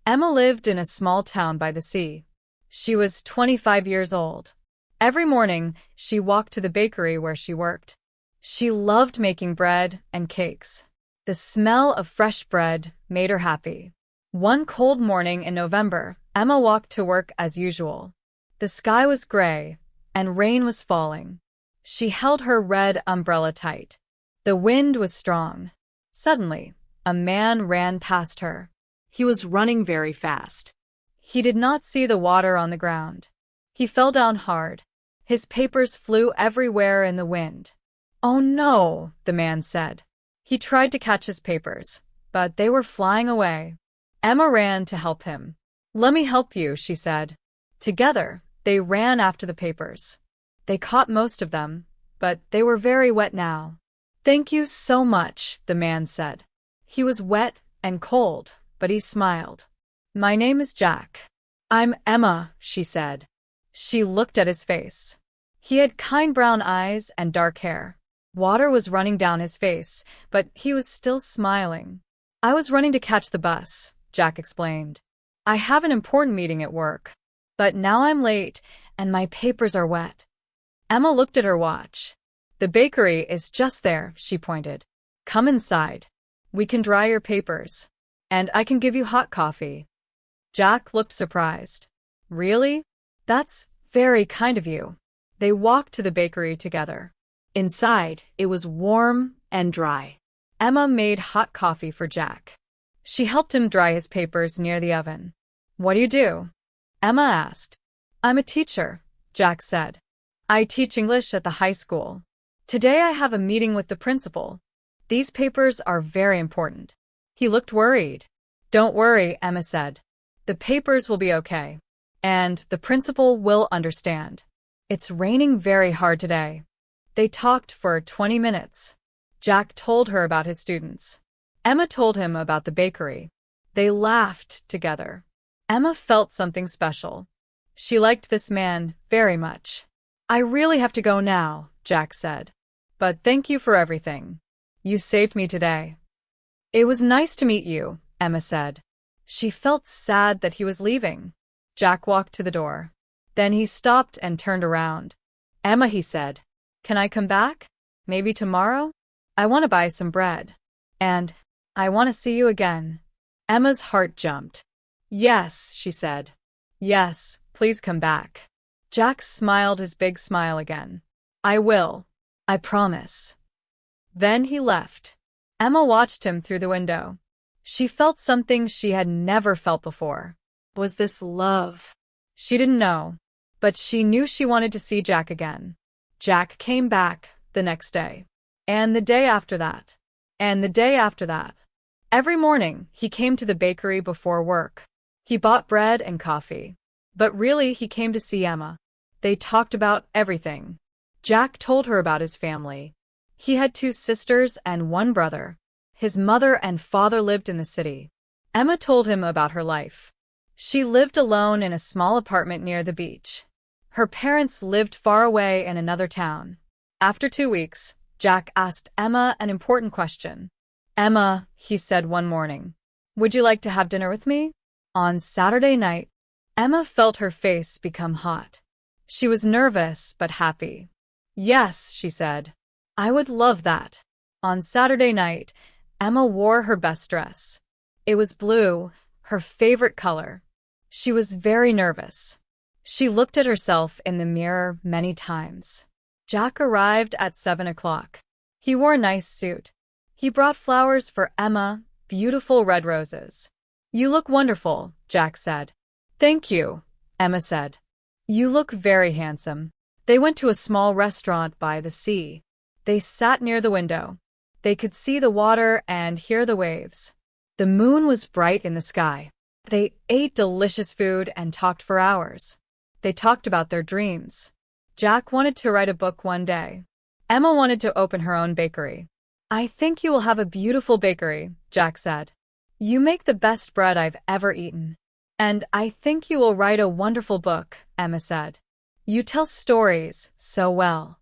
Emma lived in a small town by the sea. She was 25 years old. Every morning, she walked to the bakery where she worked. She loved making bread and cakes. The smell of fresh bread made her happy. One cold morning in November, Emma walked to work as usual. The sky was gray, and rain was falling. She held her red umbrella tight. The wind was strong. Suddenly, a man ran past her. He was running very fast. He did not see the water on the ground. He fell down hard. His papers flew everywhere in the wind. "Oh no," the man said. He tried to catch his papers, but they were flying away. Emma ran to help him. "Let me help you," she said. Together, they ran after the papers. They caught most of them, but they were very wet now. "Thank you so much," the man said. He was wet and cold, but he smiled. "My name is Jack." "I'm Emma," she said. She looked at his face. He had kind brown eyes and dark hair. Water was running down his face, but he was still smiling. "I was running to catch the bus," Jack explained. "I have an important meeting at work. But now I'm late, and my papers are wet." Emma looked at her watch. "The bakery is just there," she pointed. "Come inside. We can dry your papers. And I can give you hot coffee." Jack looked surprised. "Really? That's very kind of you." They walked to the bakery together. Inside, it was warm and dry. Emma made hot coffee for Jack. She helped him dry his papers near the oven. "What do you do?" Emma asked. "I'm a teacher," Jack said. "I teach English at the high school. Today I have a meeting with the principal. These papers are very important." He looked worried. "Don't worry," Emma said. "The papers will be okay. And the principal will understand. It's raining very hard today." They talked for 20 minutes. Jack told her about his students. Emma told him about the bakery. They laughed together. Emma felt something special. She liked this man very much. "I really have to go now," Jack said. "But thank you for everything. You saved me today." "It was nice to meet you," Emma said. She felt sad that he was leaving. Jack walked to the door. Then he stopped and turned around. "Emma," he said, "can I come back? Maybe tomorrow? I want to buy some bread. And I want to see you again." Emma's heart jumped. "Yes," she said. "Yes, please come back." Jack smiled his big smile again. "I will. I promise." Then he left. Emma watched him through the window. She felt something she had never felt before. Was this love? She didn't know, but she knew she wanted to see Jack again. Jack came back the next day, and the day after that, and the day after that. Every morning, he came to the bakery before work. He bought bread and coffee. But really, he came to see Emma. They talked about everything. Jack told her about his family. He had 2 sisters and 1 brother. His mother and father lived in the city. Emma told him about her life. She lived alone in a small apartment near the beach. Her parents lived far away in another town. After 2 weeks, Jack asked Emma an important question. "Emma," he said one morning, "would you like to have dinner with me?" On Saturday night, Emma felt her face become hot. She was nervous but happy. "Yes," she said. "I would love that." On Saturday night, Emma wore her best dress. It was blue, her favorite color. She was very nervous. She looked at herself in the mirror many times. Jack arrived at 7 o'clock. He wore a nice suit. He brought flowers for Emma, beautiful red roses. "You look wonderful," Jack said. "Thank you," Emma said. "You look very handsome." They went to a small restaurant by the sea. They sat near the window. They could see the water and hear the waves. The moon was bright in the sky. They ate delicious food and talked for hours. They talked about their dreams. Jack wanted to write a book one day. Emma wanted to open her own bakery. "I think you will have a beautiful bakery," Jack said. "You make the best bread I've ever eaten." "And I think you will write a wonderful book," Emma said. "You tell stories so well."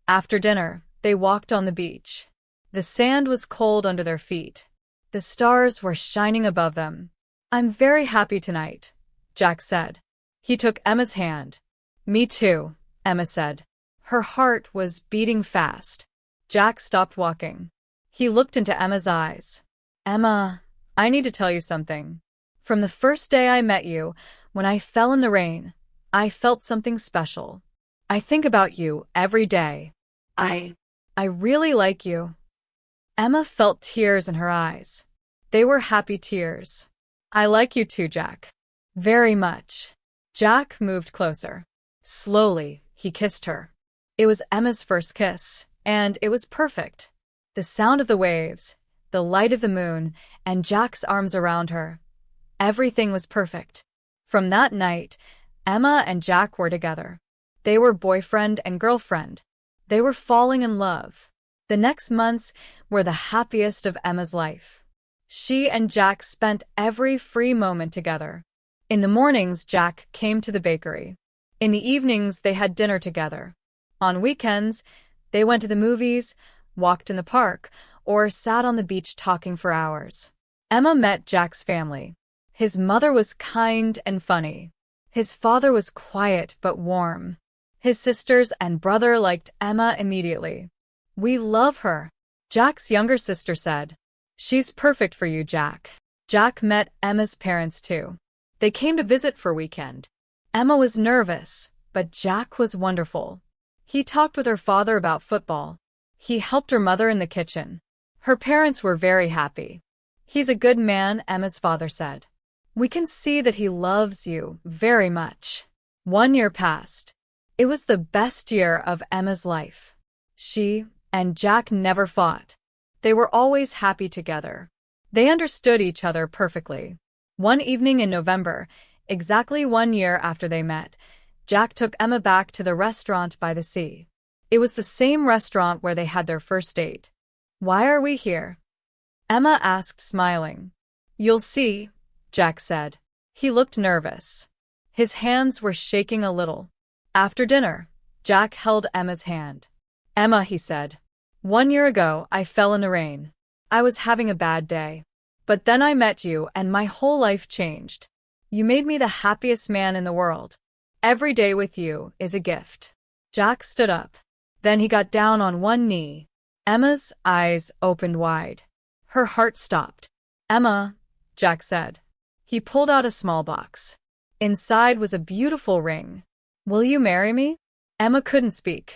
After dinner, they walked on the beach. The sand was cold under their feet. The stars were shining above them. I'm very happy tonight, Jack said. He took Emma's hand. Me too, Emma said. Her heart was beating fast. Jack stopped walking. He looked into Emma's eyes. Emma, I need to tell you something. From the first day I met you, when I fell in the rain, I felt something special. I think about you every day. I really like you. Emma felt tears in her eyes. They were happy tears. I like you too, Jack. Very much. Jack moved closer. Slowly, he kissed her. It was Emma's first kiss, and it was perfect. The sound of the waves, the light of the moon, and Jack's arms around her. Everything was perfect. From that night, Emma and Jack were together. They were boyfriend and girlfriend. They were falling in love. The next months were the happiest of Emma's life. She and Jack spent every free moment together. In the mornings, Jack came to the bakery. In the evenings, they had dinner together. On weekends, they went to the movies, walked in the park, or sat on the beach talking for hours. Emma met Jack's family. His mother was kind and funny. His father was quiet but warm. His sisters and brother liked Emma immediately. We love her, Jack's younger sister said. She's perfect for you, Jack. Jack met Emma's parents too. They came to visit for a weekend. Emma was nervous, but Jack was wonderful. He talked with her father about football. He helped her mother in the kitchen. Her parents were very happy. He's a good man, Emma's father said. We can see that he loves you very much. 1 year passed. It was the best year of Emma's life. She and Jack never fought. They were always happy together. They understood each other perfectly. One evening in November, exactly 1 year after they met, Jack took Emma back to the restaurant by the sea. It was the same restaurant where they had their first date. Why are we here? Emma asked, smiling. You'll see, Jack said. He looked nervous. His hands were shaking a little. After dinner, Jack held Emma's hand. Emma, he said. 1 year ago, I fell in the rain. I was having a bad day. But then I met you and my whole life changed. You made me the happiest man in the world. Every day with you is a gift. Jack stood up. Then he got down on one knee. Emma's eyes opened wide. Her heart stopped. Emma, Jack said. He pulled out a small box. Inside was a beautiful ring. Will you marry me? Emma couldn't speak.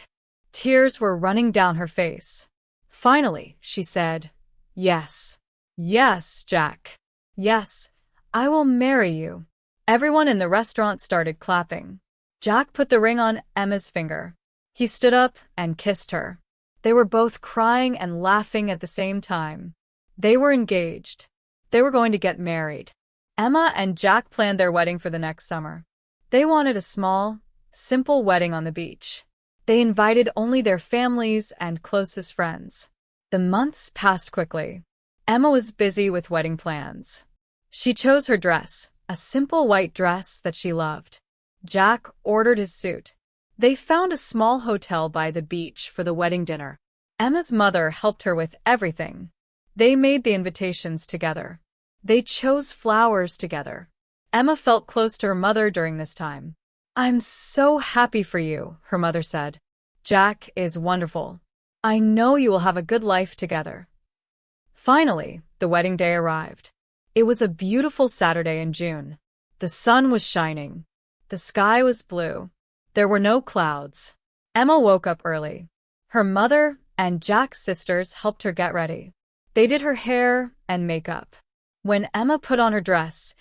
Tears were running down her face. Finally, she said, Yes. Yes, Jack. Yes, I will marry you. Everyone in the restaurant started clapping. Jack put the ring on Emma's finger. He stood up and kissed her. They were both crying and laughing at the same time. They were engaged. They were going to get married. Emma and Jack planned their wedding for the next summer. They wanted a small, simple wedding on the beach. They invited only their families and closest friends. The months passed quickly. Emma was busy with wedding plans. She chose her dress, a simple white dress that she loved. Jack ordered his suit. They found a small hotel by the beach for the wedding dinner. Emma's mother helped her with everything. They made the invitations together. They chose flowers together. Emma felt close to her mother during this time. I'm so happy for you, her mother said. Jack is wonderful. I know you will have a good life together. Finally, the wedding day arrived. It was a beautiful Saturday in June. The sun was shining. The sky was blue. There were no clouds. Emma woke up early. Her mother and Jack's sisters helped her get ready. They did her hair and makeup. When Emma put on her dress,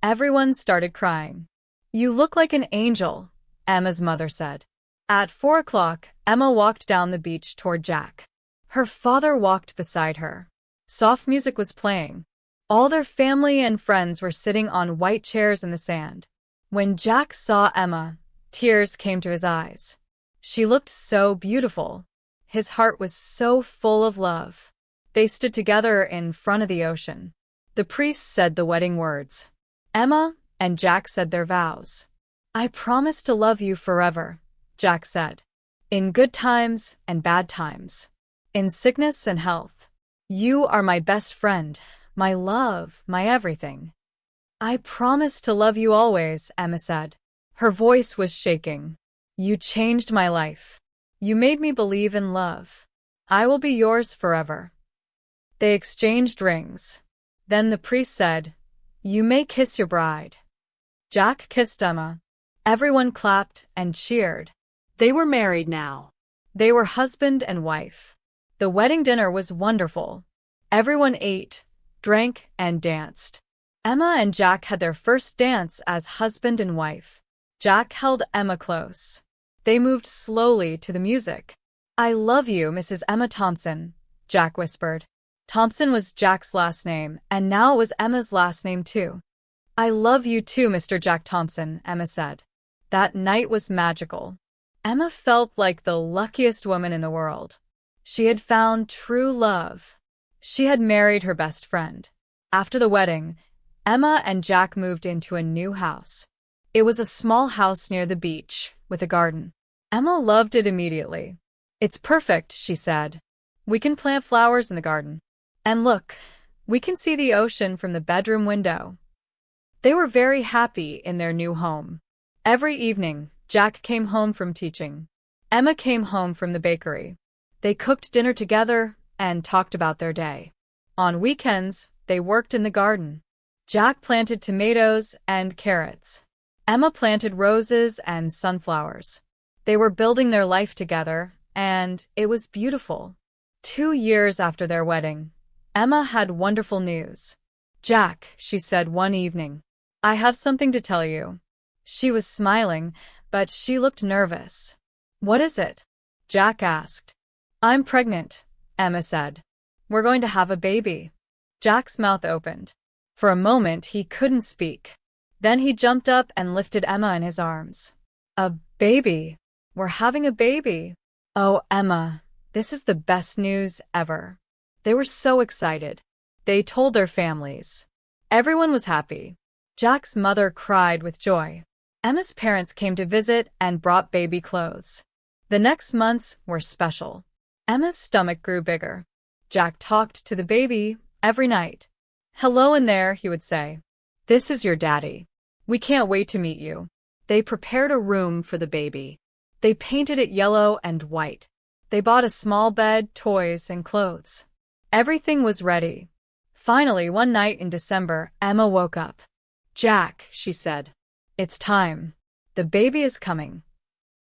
everyone started crying. You look like an angel, Emma's mother said. At 4 o'clock, Emma walked down the beach toward Jack. Her father walked beside her. Soft music was playing. All their family and friends were sitting on white chairs in the sand. When Jack saw Emma, tears came to his eyes. She looked so beautiful. His heart was so full of love. They stood together in front of the ocean. The priest said the wedding words. Emma and Jack said their vows. I promise to love you forever, Jack said. In good times and bad times. In sickness and health. You are my best friend, my love, my everything. I promise to love you always, Emma said. Her voice was shaking. You changed my life. You made me believe in love. I will be yours forever. They exchanged rings. Then the priest said, You may kiss your bride. Jack kissed Emma. Everyone clapped and cheered. They were married now. They were husband and wife. The wedding dinner was wonderful. Everyone ate, drank, and danced. Emma and Jack had their first dance as husband and wife. Jack held Emma close. They moved slowly to the music. I love you, Mrs. Emma Thompson, Jack whispered. Thompson was Jack's last name, and now it was Emma's last name too. I love you too, Mr. Jack Thompson, Emma said. That night was magical. Emma felt like the luckiest woman in the world. She had found true love. She had married her best friend. After the wedding, Emma and Jack moved into a new house. It was a small house near the beach, with a garden. Emma loved it immediately. It's perfect, she said. We can plant flowers in the garden. And look, we can see the ocean from the bedroom window. They were very happy in their new home. Every evening, Jack came home from teaching. Emma came home from the bakery. They cooked dinner together and talked about their day. On weekends, they worked in the garden. Jack planted tomatoes and carrots. Emma planted roses and sunflowers. They were building their life together, and it was beautiful. 2 years after their wedding, Emma had wonderful news. Jack, she said one evening, I have something to tell you. She was smiling, but she looked nervous. What is it? Jack asked. I'm pregnant, Emma said. We're going to have a baby. Jack's mouth opened. For a moment, he couldn't speak. Then he jumped up and lifted Emma in his arms. A baby. We're having a baby. Oh, Emma, this is the best news ever. They were so excited. They told their families. Everyone was happy. Jack's mother cried with joy. Emma's parents came to visit and brought baby clothes. The next months were special. Emma's stomach grew bigger. Jack talked to the baby every night. Hello in there, he would say. This is your daddy. We can't wait to meet you. They prepared a room for the baby. They painted it yellow and white. They bought a small bed, toys, and clothes. Everything was ready. Finally, one night in December, Emma woke up. Jack, she said. It's time. The baby is coming.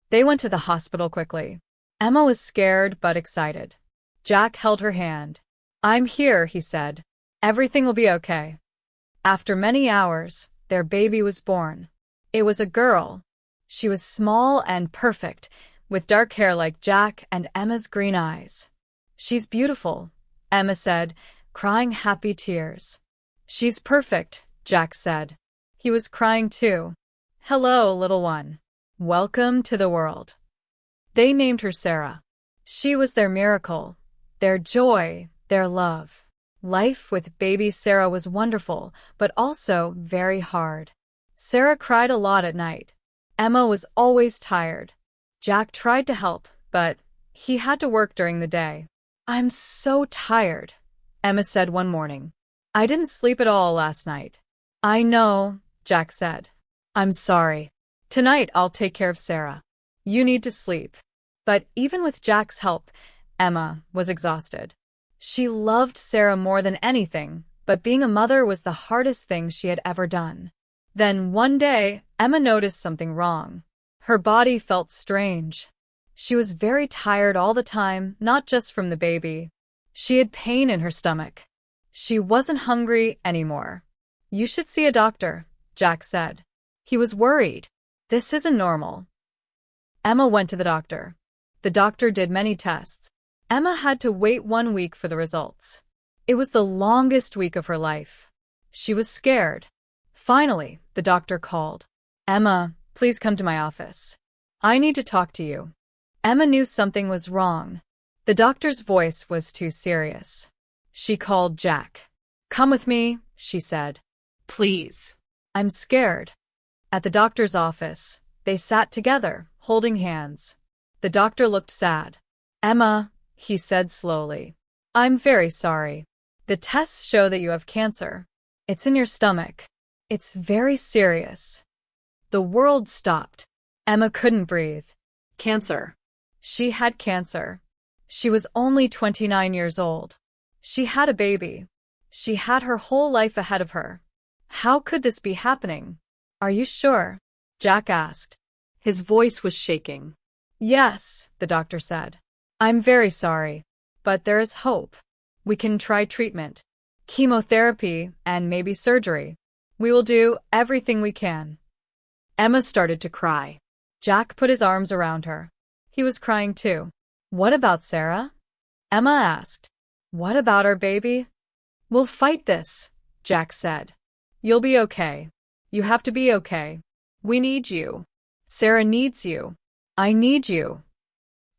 They went to the hospital quickly. Emma was scared but excited. Jack held her hand. I'm here, he said. Everything will be okay. After many hours, their baby was born. It was a girl. She was small and perfect, with dark hair like Jack and Emma's green eyes. She's beautiful, Emma said, crying happy tears. She's perfect, Jack said. He was crying too. Hello, little one. Welcome to the world. They named her Sarah. She was their miracle, their joy, their love. Life with baby Sarah was wonderful, but also very hard. Sarah cried a lot at night. Emma was always tired. Jack tried to help, but he had to work during the day. I'm so tired, Emma said one morning. I didn't sleep at all last night. I know, Jack said. I'm sorry. Tonight I'll take care of Sarah. You need to sleep. But even with Jack's help, Emma was exhausted. She loved Sarah more than anything, but being a mother was the hardest thing she had ever done. Then one day, Emma noticed something wrong. Her body felt strange. She was very tired all the time, not just from the baby. She had pain in her stomach. She wasn't hungry anymore. You should see a doctor, Jack said. He was worried. This isn't normal. Emma went to the doctor. The doctor did many tests. Emma had to wait 1 week for the results. It was the longest week of her life. She was scared. Finally, the doctor called. Emma, please come to my office. I need to talk to you. Emma knew something was wrong. The doctor's voice was too serious. She called Jack. Come with me, she said. Please. I'm scared. At the doctor's office, they sat together, holding hands. The doctor looked sad. Emma, he said slowly. I'm very sorry. The tests show that you have cancer. It's in your stomach. It's very serious. The world stopped. Emma couldn't breathe. Cancer. She had cancer. She was only 29 years old. She had a baby. She had her whole life ahead of her. How could this be happening? Are you sure? Jack asked. His voice was shaking. Yes, the doctor said. I'm very sorry, but there is hope. We can try treatment, chemotherapy, and maybe surgery. We will do everything we can. Emma started to cry. Jack put his arms around her. He was crying too. What about Sarah? Emma asked. What about our baby? We'll fight this, Jack said. You'll be okay. You have to be okay. We need you. Sarah needs you. I need you.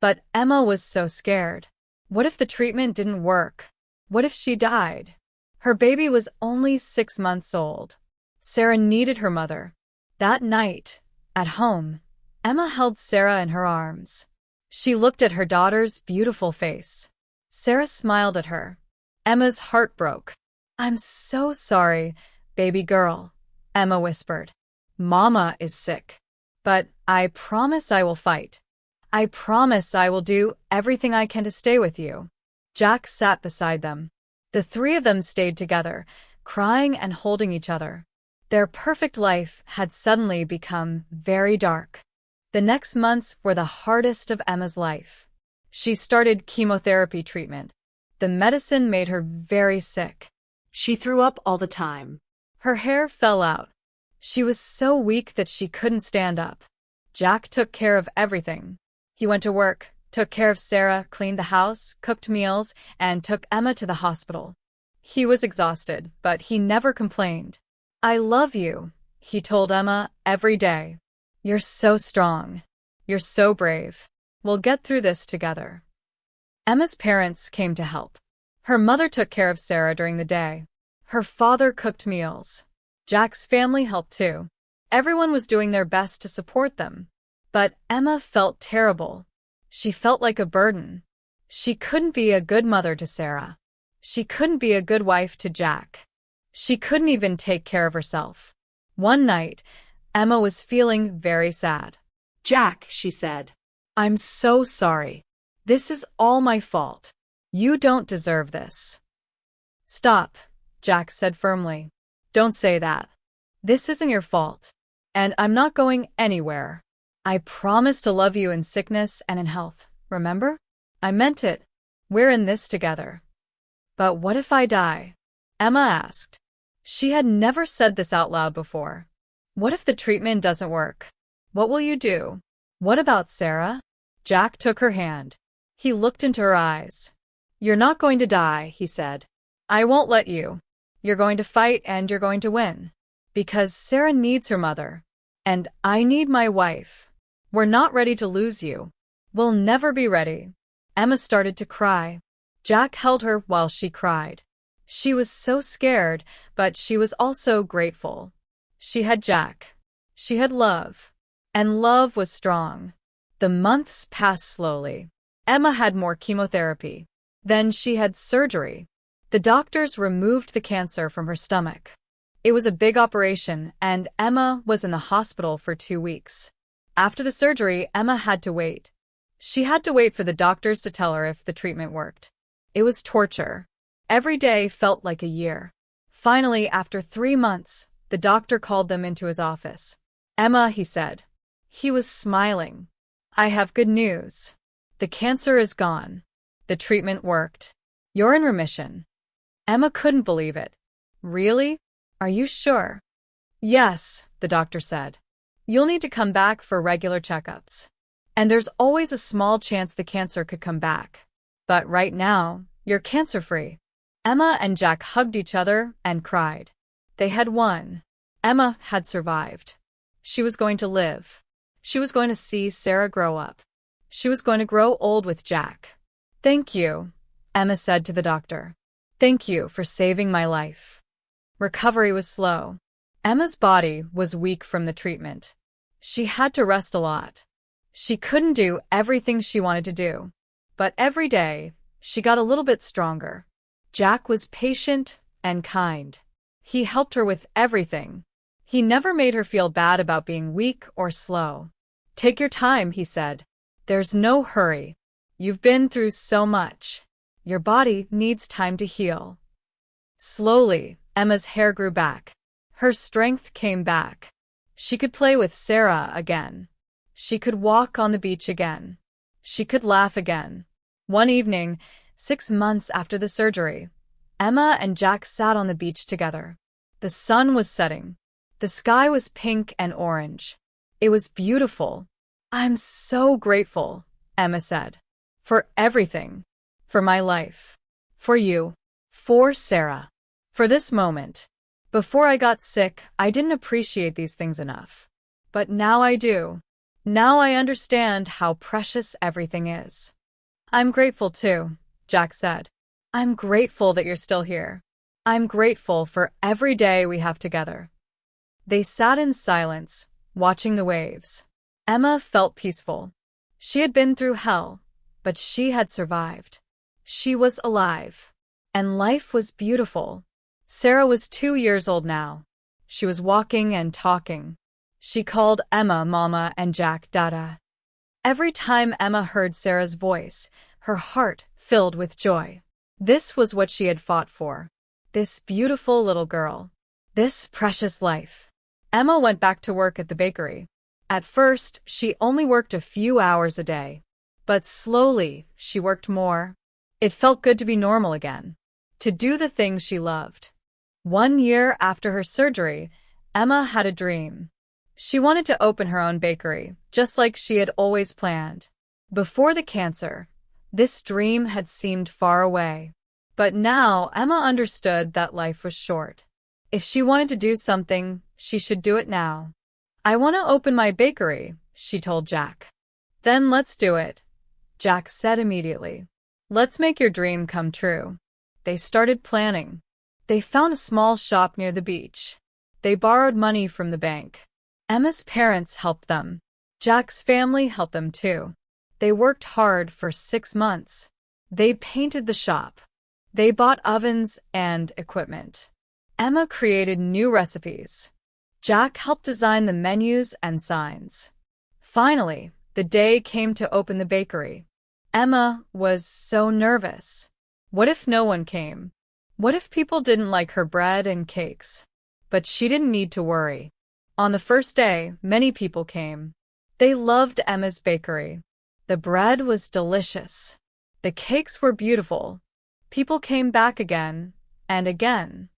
But Emma was so scared. What if the treatment didn't work? What if she died? Her baby was only 6 months old. Sarah needed her mother. That night, at home, Emma held Sarah in her arms. She looked at her daughter's beautiful face. Sarah smiled at her. Emma's heart broke. I'm so sorry, baby girl, Emma whispered. Mama is sick. But I promise I will fight. I promise I will do everything I can to stay with you. Jack sat beside them. The three of them stayed together, crying and holding each other. Their perfect life had suddenly become very dark. The next months were the hardest of Emma's life. She started chemotherapy treatment. The medicine made her very sick. She threw up all the time. Her hair fell out. She was so weak that she couldn't stand up. Jack took care of everything. He went to work, took care of Sarah, cleaned the house, cooked meals, and took Emma to the hospital. He was exhausted, but he never complained. I love you, he told Emma every day. You're so strong. You're so brave. We'll get through this together. Emma's parents came to help. Her mother took care of Sarah during the day. Her father cooked meals. Jack's family helped too. Everyone was doing their best to support them. But Emma felt terrible. She felt like a burden. She couldn't be a good mother to Sarah. She couldn't be a good wife to Jack. She couldn't even take care of herself. One night, Emma was feeling very sad. Jack, she said. I'm so sorry. This is all my fault. You don't deserve this. Stop, Jack said firmly. Don't say that. This isn't your fault. And I'm not going anywhere. I promise to love you in sickness and in health, remember? I meant it. We're in this together. But what if I die? Emma asked. She had never said this out loud before. What if the treatment doesn't work? What will you do? What about Sarah? Jack took her hand. He looked into her eyes. You're not going to die, he said. I won't let you. You're going to fight and you're going to win. Because Sarah needs her mother. And I need my wife. We're not ready to lose you. We'll never be ready. Emma started to cry. Jack held her while she cried. She was so scared, but she was also grateful. She had Jack. She had love. And love was strong. The months passed slowly. Emma had more chemotherapy. Then she had surgery. The doctors removed the cancer from her stomach. It was a big operation, and Emma was in the hospital for 2 weeks. After the surgery, Emma had to wait. She had to wait for the doctors to tell her if the treatment worked. It was torture. Every day felt like a year. Finally, after 3 months, the doctor called them into his office. Emma, he said. He was smiling. I have good news. The cancer is gone. The treatment worked. You're in remission. Emma couldn't believe it. Really? Are you sure? Yes, the doctor said. You'll need to come back for regular checkups. And there's always a small chance the cancer could come back. But right now, you're cancer-free. Emma and Jack hugged each other and cried. They had won. Emma had survived. She was going to live. She was going to see Sarah grow up. She was going to grow old with Jack. Thank you, Emma said to the doctor. Thank you for saving my life. Recovery was slow. Emma's body was weak from the treatment. She had to rest a lot. She couldn't do everything she wanted to do. But every day, she got a little bit stronger. Jack was patient and kind. He helped her with everything. He never made her feel bad about being weak or slow. "Take your time," he said. "There's no hurry. You've been through so much. Your body needs time to heal." Slowly, Emma's hair grew back. Her strength came back. She could play with Sarah again. She could walk on the beach again. She could laugh again. One evening, 6 months after the surgery, Emma and Jack sat on the beach together. The sun was setting. The sky was pink and orange. It was beautiful. "I'm so grateful," Emma said. "For everything. For my life. For you. For Sarah. For this moment. Before I got sick, I didn't appreciate these things enough. But now I do. Now I understand how precious everything is." "I'm grateful too," Jack said. "I'm grateful that you're still here. I'm grateful for every day we have together." They sat in silence, watching the waves. Emma felt peaceful. She had been through hell, but she had survived. She was alive. And life was beautiful. Sarah was 2 years old now. She was walking and talking. She called Emma Mama and Jack Dada. Every time Emma heard Sarah's voice, her heart filled with joy. This was what she had fought for. This beautiful little girl. This precious life. Emma went back to work at the bakery. At first, she only worked a few hours a day. But slowly, she worked more. It felt good to be normal again. To do the things she loved. 1 year after her surgery, Emma had a dream. She wanted to open her own bakery, just like she had always planned. Before the cancer, this dream had seemed far away. But now Emma understood that life was short. If she wanted to do something, she should do it now. "I want to open my bakery," she told Jack. "Then let's do it," Jack said immediately. "Let's make your dream come true." They started planning. They found a small shop near the beach. They borrowed money from the bank. Emma's parents helped them. Jack's family helped them too. They worked hard for 6 months. They painted the shop. They bought ovens and equipment. Emma created new recipes. Jack helped design the menus and signs. Finally, the day came to open the bakery. Emma was so nervous. What if no one came? What if people didn't like her bread and cakes? But she didn't need to worry. On the first day, many people came. They loved Emma's bakery. The bread was delicious. The cakes were beautiful. People came back again and again.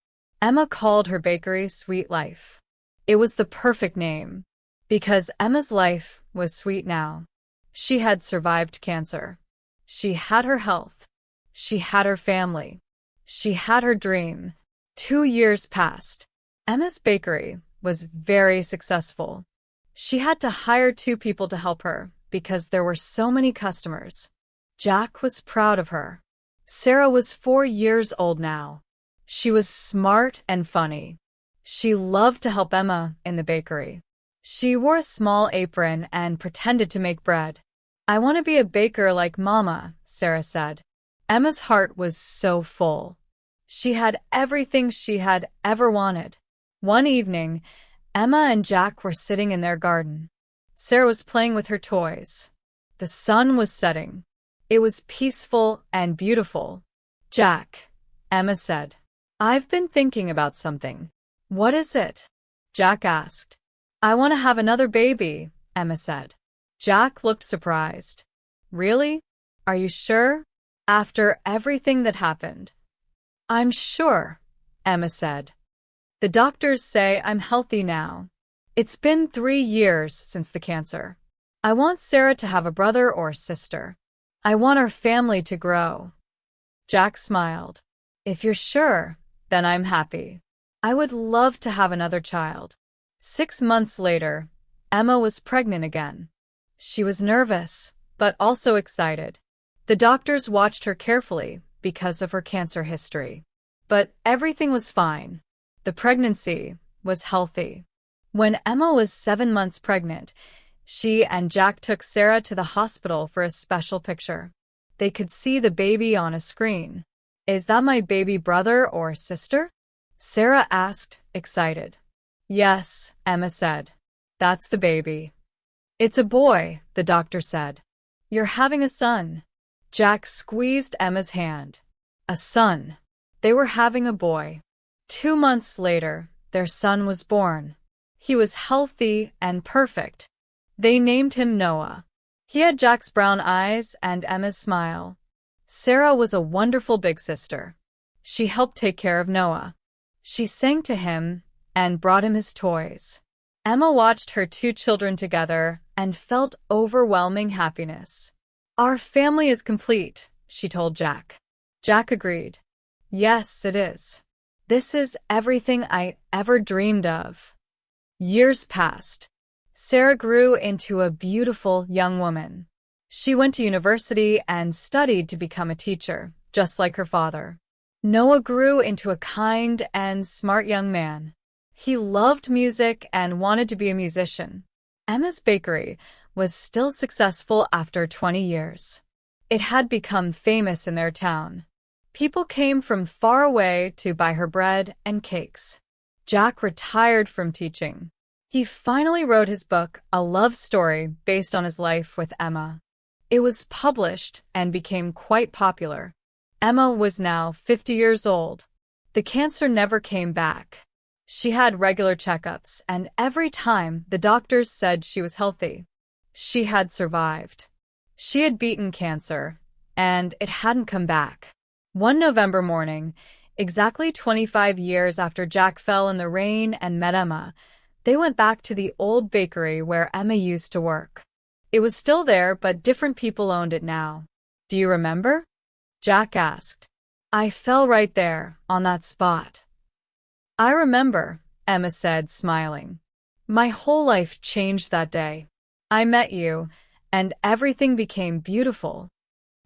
Emma called her bakery Sweet Life. It was the perfect name, because Emma's life was sweet now. She had survived cancer. She had her health. She had her family. She had her dream. 2 years passed. Emma's bakery was very successful. She had to hire 2 people to help her because there were so many customers. Jack was proud of her. Sarah was 4 years old now. She was smart and funny. She loved to help Emma in the bakery. She wore a small apron and pretended to make bread. "I want to be a baker like Mama," Sarah said. Emma's heart was so full. She had everything she had ever wanted. One evening, Emma and Jack were sitting in their garden. Sarah was playing with her toys. The sun was setting. It was peaceful and beautiful. "Jack," Emma said, "I've been thinking about something." "What is it?" Jack asked. "I want to have another baby," Emma said. Jack looked surprised. "Really? Are you sure? After everything that happened?" "I'm sure," Emma said. "The doctors say I'm healthy now. It's been 3 years since the cancer. I want Sarah to have a brother or sister. I want our family to grow." Jack smiled. "If you're sure, then I'm happy. I would love to have another child." 6 months later, Emma was pregnant again. She was nervous, but also excited. The doctors watched her carefully because of her cancer history. But everything was fine. The pregnancy was healthy. When Emma was 7 months pregnant, she and Jack took Sarah to the hospital for a special picture. They could see the baby on a screen. "Is that my baby brother or sister?" Sarah asked, excited. Yes, Emma said. That's the baby. It's a boy, the doctor said. You're having a son. Jack squeezed Emma's hand. A son. They were having a boy. 2 months later, their son was born. He was healthy and perfect. They named him Noah. He had Jack's brown eyes and Emma's smile. Sarah was a wonderful big sister. She helped take care of Noah. She sang to him and brought him his toys. Emma watched her 2 children together and felt overwhelming happiness. Our family is complete, she told Jack. Jack agreed. Yes, it is. This is everything I ever dreamed of. Years passed. Sarah grew into a beautiful young woman. She went to university and studied to become a teacher, just like her father. Noah grew into a kind and smart young man. He loved music and wanted to be a musician. Emma's bakery was still successful after 20 years. It had become famous in their town. People came from far away to buy her bread and cakes. Jack retired from teaching. He finally wrote his book, a love story based on his life with Emma. It was published and became quite popular. Emma was now 50 years old. The cancer never came back. She had regular checkups, and every time the doctors said she was healthy. She had survived. She had beaten cancer, and it hadn't come back. One November morning, exactly 25 years after Jack fell in the rain and met Emma, they went back to the old bakery where Emma used to work. It was still there, but different people owned it now. Do you remember? Jack asked. I fell right there, on that spot. I remember, Emma said, smiling. My whole life changed that day. I met you, and everything became beautiful.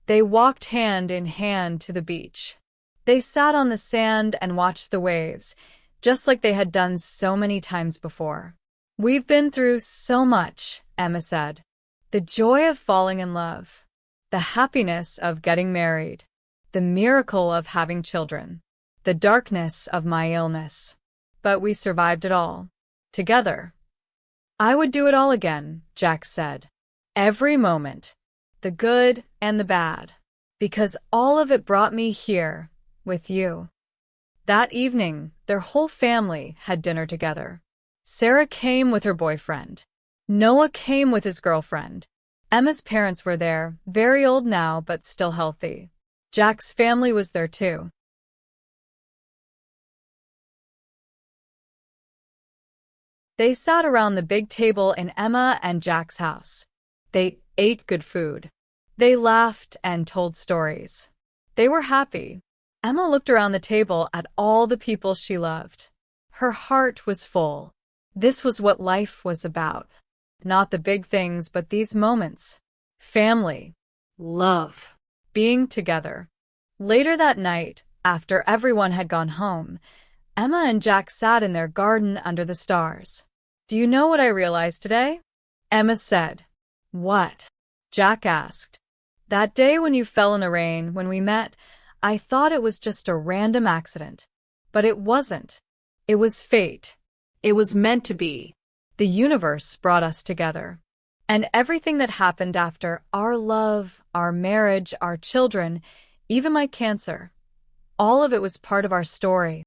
They walked hand in hand to the beach. They sat on the sand and watched the waves, just like they had done so many times before. We've been through so much, Emma said. The joy of falling in love, the happiness of getting married, the miracle of having children, the darkness of my illness. But we survived it all, together. I would do it all again, Jack said. Every moment, the good and the bad, because all of it brought me here, with you. That evening, their whole family had dinner together. Sarah came with her boyfriend. Noah came with his girlfriend. Emma's parents were there, very old now, but still healthy. Jack's family was there too. They sat around the big table in Emma and Jack's house. They ate good food. They laughed and told stories. They were happy. Emma looked around the table at all the people she loved. Her heart was full. This was what life was about. Not the big things, but these moments. Family. Love. Being together. Later that night, after everyone had gone home, Emma and Jack sat in their garden under the stars. Do you know what I realized today? Emma said. What? Jack asked. That day when you fell in the rain, when we met, I thought it was just a random accident. But it wasn't. It was fate. It was meant to be. The universe brought us together. And everything that happened after, our love, our marriage, our children, even my cancer, all of it was part of our story.